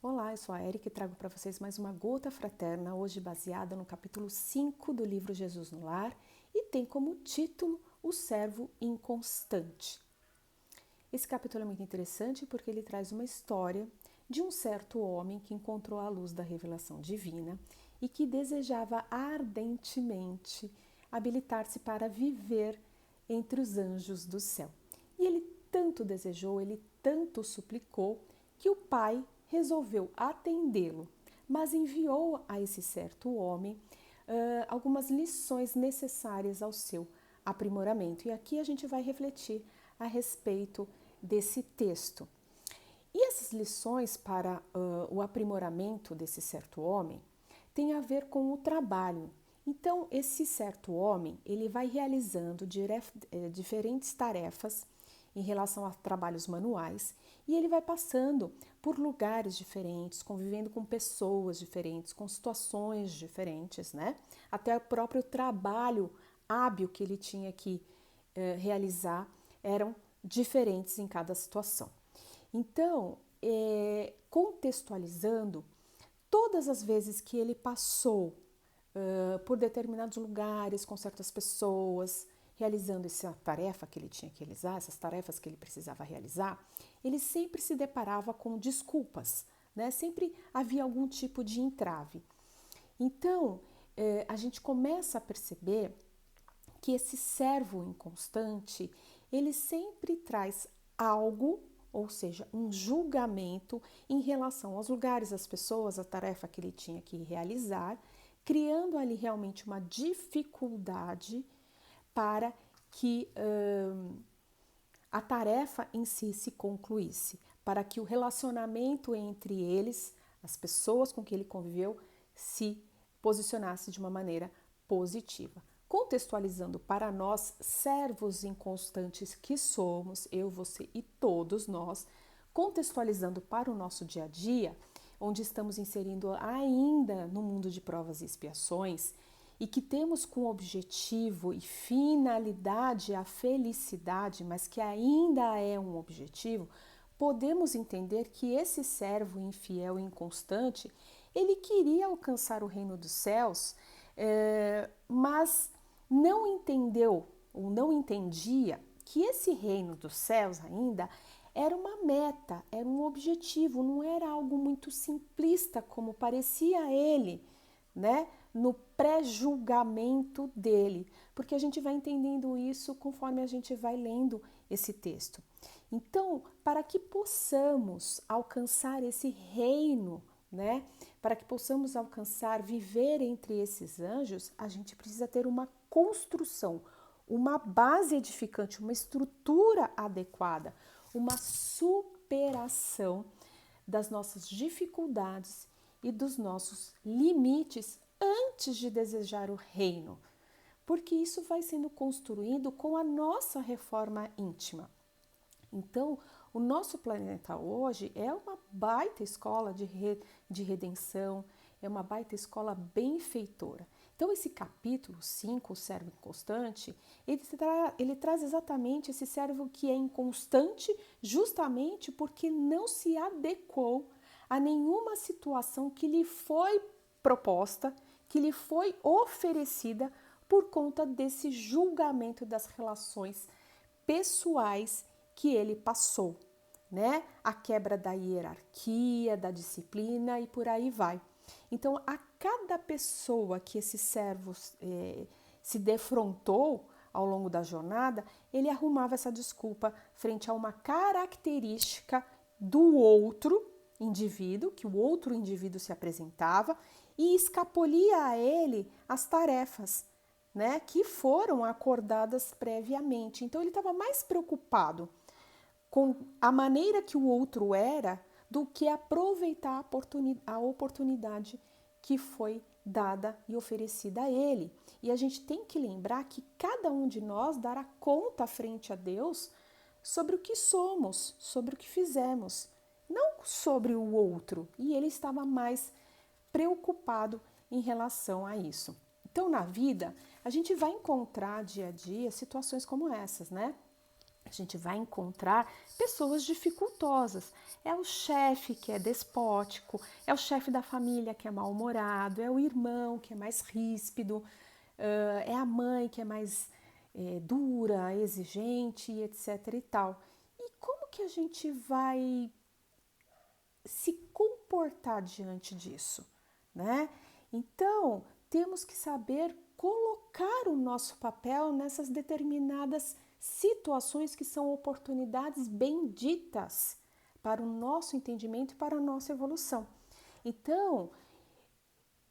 Olá, eu sou a Erika e trago para vocês mais uma Gota Fraterna, hoje baseada no capítulo 5 do livro Jesus no Lar e tem como título O Servo Inconstante. Esse capítulo é muito interessante porque ele traz uma história de um certo homem que encontrou a luz da revelação divina e que desejava ardentemente habilitar-se para viver entre os anjos do céu. E ele tanto desejou, ele tanto suplicou que o pai resolveu atendê-lo, mas enviou a esse certo homem algumas lições necessárias ao seu aprimoramento. E aqui a gente vai refletir a respeito desse texto. E essas lições para o aprimoramento desse certo homem têm a ver com o trabalho. Então, esse certo homem, ele vai realizando diferentes tarefas em relação a trabalhos manuais e ele vai passando por lugares diferentes, convivendo com pessoas diferentes, com situações diferentes, né? Até o próprio trabalho hábil que ele tinha que realizar eram diferentes em cada situação. Então, contextualizando, todas as vezes que ele passou por determinados lugares, com certas pessoas, realizando essa tarefa que ele tinha que realizar, essas tarefas que ele precisava realizar, ele sempre se deparava com desculpas, né? Sempre havia algum tipo de entrave. Então, a gente começa a perceber que esse servo inconstante, ele sempre traz algo, ou seja, um julgamento em relação aos lugares, às pessoas, à tarefa que ele tinha que realizar, criando ali realmente uma dificuldade para que a tarefa em si se concluísse, para que o relacionamento entre eles, as pessoas com que ele conviveu, se posicionasse de uma maneira positiva. Contextualizando para nós, servos inconstantes que somos, eu, você e todos nós, contextualizando para o nosso dia a dia, onde estamos inserindo ainda no mundo de provas e expiações, e que temos como objetivo e finalidade a felicidade, mas que ainda é um objetivo, podemos entender que esse servo infiel e inconstante, ele queria alcançar o reino dos céus, mas não entendeu ou não entendia que esse reino dos céus ainda era uma meta, era um objetivo, não era algo muito simplista como parecia a ele, né? No pré-julgamento dele, porque a gente vai entendendo isso conforme a gente vai lendo esse texto. Então, para que possamos alcançar esse reino, né? Para que possamos alcançar, viver entre esses anjos, a gente precisa ter uma construção, uma base edificante, uma estrutura adequada, uma superação das nossas dificuldades e dos nossos limites antes de desejar o reino, porque isso vai sendo construído com a nossa reforma íntima. Então, o nosso planeta hoje é uma baita escola de redenção, é uma baita escola benfeitora. Então, esse capítulo 5, o servo inconstante, ele traz exatamente esse servo que é inconstante justamente porque não se adequou a nenhuma situação que lhe foi proposta, que lhe foi oferecida por conta desse julgamento das relações pessoais que ele passou, né? A quebra da hierarquia, da disciplina e por aí vai. Então, a cada pessoa que esse servo se defrontou ao longo da jornada, ele arrumava essa desculpa frente a uma característica do outro indivíduo, que o outro indivíduo se apresentava e escapulia a ele as tarefas, né, que foram acordadas previamente. Então ele estava mais preocupado com a maneira que o outro era do que aproveitar a oportunidade que foi dada e oferecida a ele. E a gente tem que lembrar que cada um de nós dará conta frente a Deus sobre o que somos, sobre o que fizemos, não sobre o outro. E ele estava mais preocupado em relação a isso. Então, na vida, a gente vai encontrar dia a dia situações como essas, né? A gente vai encontrar pessoas dificultosas. É o chefe que é despótico, é o chefe da família que é mal-humorado, é o irmão que é mais ríspido, é a mãe que é mais dura, exigente, etc. e tal. E como que a gente vai se comportar diante disso, né? Então, temos que saber colocar o nosso papel nessas determinadas situações que são oportunidades benditas para o nosso entendimento e para a nossa evolução. Então,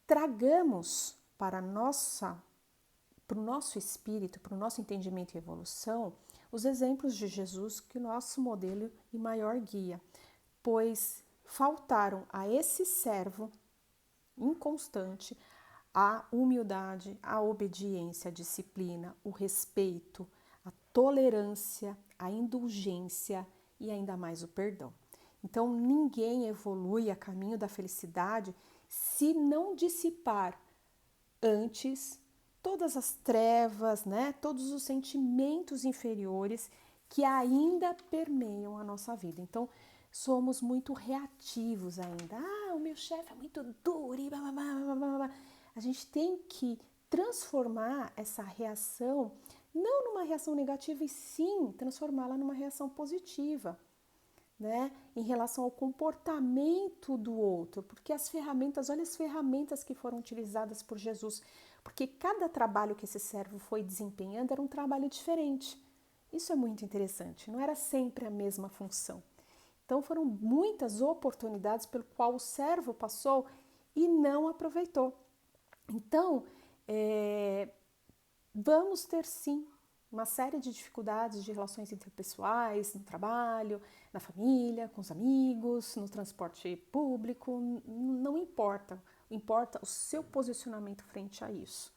tragamos para o nosso espírito, para o nosso entendimento e evolução, os exemplos de Jesus, que é o nosso modelo e maior guia, pois faltaram a esse servo inconstante a humildade, a obediência, a disciplina, o respeito, a tolerância, a indulgência e ainda mais o perdão. Então, ninguém evolui a caminho da felicidade se não dissipar antes todas as trevas, né, todos os sentimentos inferiores que ainda permeiam a nossa vida. Então, somos muito reativos ainda. Ah, o meu chefe é muito duro e blá, blá, blá, blá, blá. A gente tem que transformar essa reação não numa reação negativa e sim transformá-la numa reação positiva, né? Em relação ao comportamento do outro, porque as ferramentas, olha as ferramentas que foram utilizadas por Jesus, porque cada trabalho que esse servo foi desempenhando era um trabalho diferente. Isso é muito interessante, não era sempre a mesma função. Então foram muitas oportunidades pelo qual o servo passou e não aproveitou. Então, vamos ter sim uma série de dificuldades de relações interpessoais, no trabalho, na família, com os amigos, no transporte público, não importa. Importa o seu posicionamento frente a isso,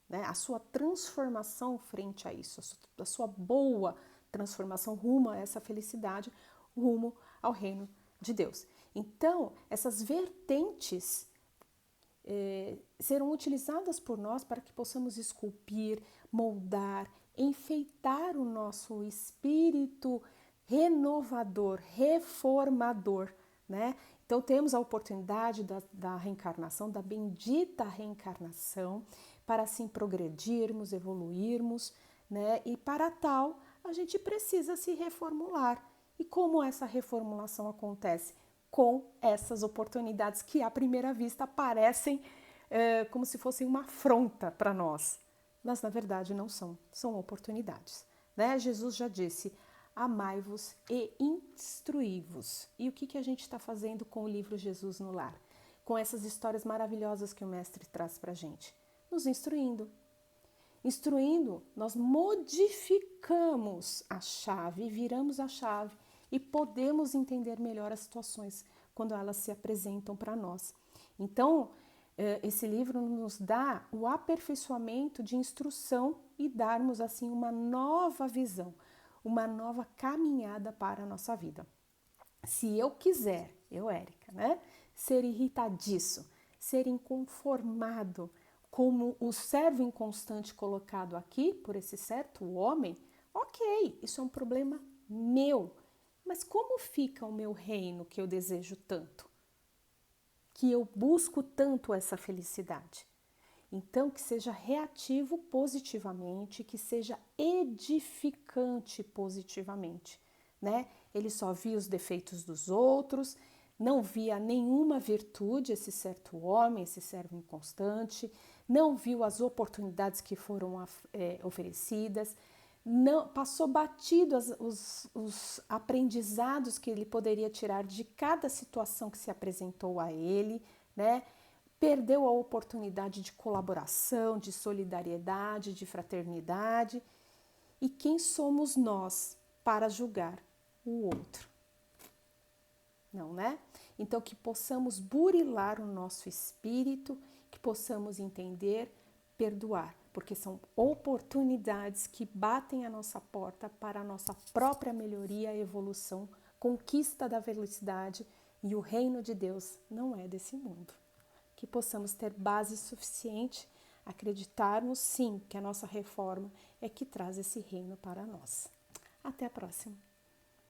né? A sua transformação frente a isso, a sua boa transformação rumo a essa felicidade, rumo ao reino de Deus. Então, essas vertentes serão utilizadas por nós para que possamos esculpir, moldar, enfeitar o nosso espírito renovador, reformador, né? Então temos a oportunidade da reencarnação, da bendita reencarnação, para assim progredirmos, evoluirmos, né? E para tal a gente precisa se reformular. E como essa reformulação acontece? Com essas oportunidades que à primeira vista parecem como se fossem uma afronta para nós, mas na verdade não são, são oportunidades, né? Jesus já disse: amai-vos e instruí-vos. E o que a gente está fazendo com o livro Jesus no Lar? Com essas histórias maravilhosas que o mestre traz para a gente? Nos instruindo. Instruindo, nós modificamos a chave, viramos a chave e podemos entender melhor as situações quando elas se apresentam para nós. Então, esse livro nos dá o aperfeiçoamento de instrução e darmos assim uma nova visão, uma nova caminhada para a nossa vida. Se eu quiser, Érica, né, ser irritadiço, ser inconformado, como o servo inconstante colocado aqui por esse certo homem, ok, isso é um problema meu. Mas como fica o meu reino que eu desejo tanto? Que eu busco tanto essa felicidade? Então, que seja reativo positivamente, que seja edificante positivamente, né? Ele só via os defeitos dos outros, não via nenhuma virtude, esse certo homem, esse servo inconstante, não viu as oportunidades que foram oferecidas, não passou batido os aprendizados que ele poderia tirar de cada situação que se apresentou a ele, né? Perdeu a oportunidade de colaboração, de solidariedade, de fraternidade. E quem somos nós para julgar o outro? Não, né? Então, que possamos burilar o nosso espírito, que possamos entender, perdoar, porque são oportunidades que batem a nossa porta para a nossa própria melhoria, evolução, conquista da felicidade, e o reino de Deus não é desse mundo. Que possamos ter base suficiente, acreditarmos sim que a nossa reforma é que traz esse reino para nós. Até a próxima!